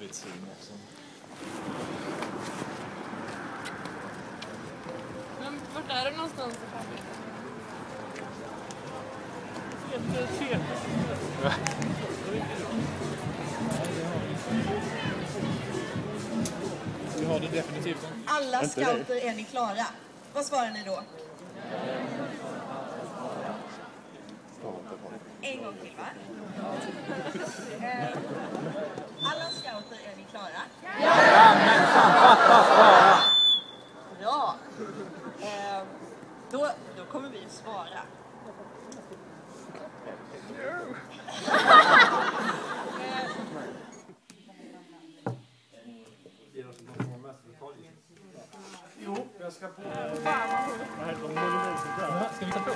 arbetssyn också. Men vart är det någonstans i fabriken? Vi har det definitivt. Alla scouter, är ni klara? Vad svarar ni då? En gång till, va? Alla scouter, är ni klara? Ja, men fattas bara! Bra! Då kommer vi att svara. Jo, jag ska på... Ska vi ta på?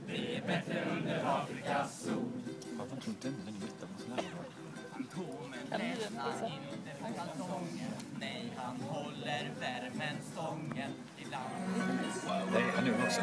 Vi är bättre under Afrikas sol. Jag tror inte den är nytta på sådär. Fantomen lämnar inte kalsonger. Nej, han håller värmen stången. Ibland. Det är han nog också.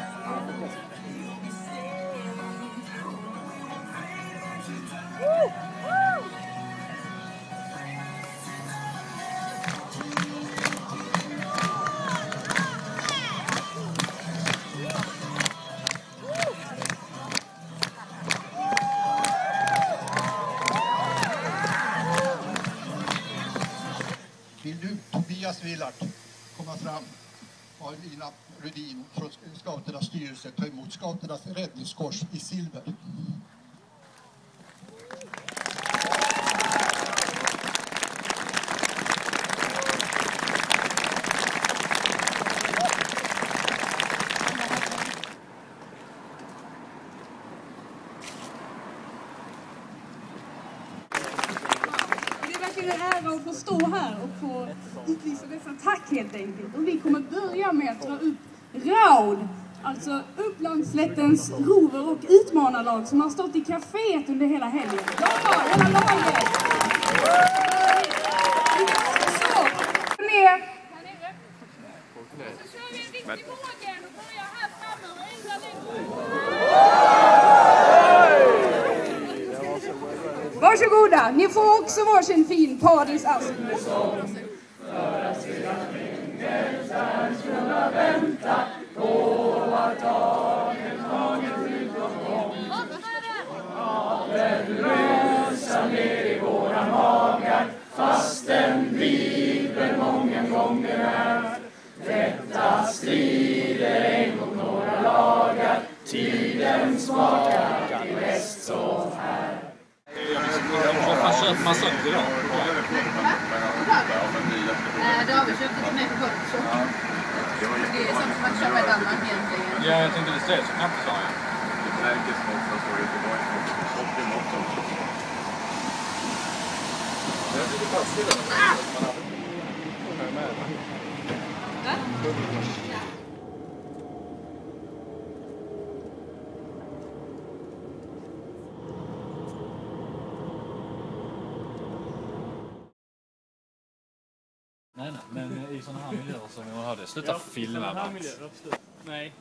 Vill du, Tobias Willart, komma fram och Lina Rudin från Scouternas styrelse ta emot Scouternas räddningskors i silver? Det är en ära att få stå här och få utvisa dessa tack helt enkelt. Och vi kommer börja med att dra upp Raud, alltså Upplandsslättens rover- och utmanarlag som har stått i kaféet under hela helgen. Ja, hela laget! Så, ner! Så kör vi en riktig vågen och börjar här framme och ändrar Varsågoda, ni får också varsin fin padelsask. För att sedan ingenstans kunna vänta på att dagen ut och gång. Den rusar ner i våra magar fast den driver många gånger här. Detta strider ej mot några lagar, tiden smakar till bäst så här. Vad fan köper man sånt idag? Det har vi köpt lite mer på Gotland. Det är sånt som man köper i Danmark egentligen. Ja, jag tänkte det ser så knappt sa jag. Nej, men i sådana här miljöer som vi har det. Sluta filma, Max. Nej.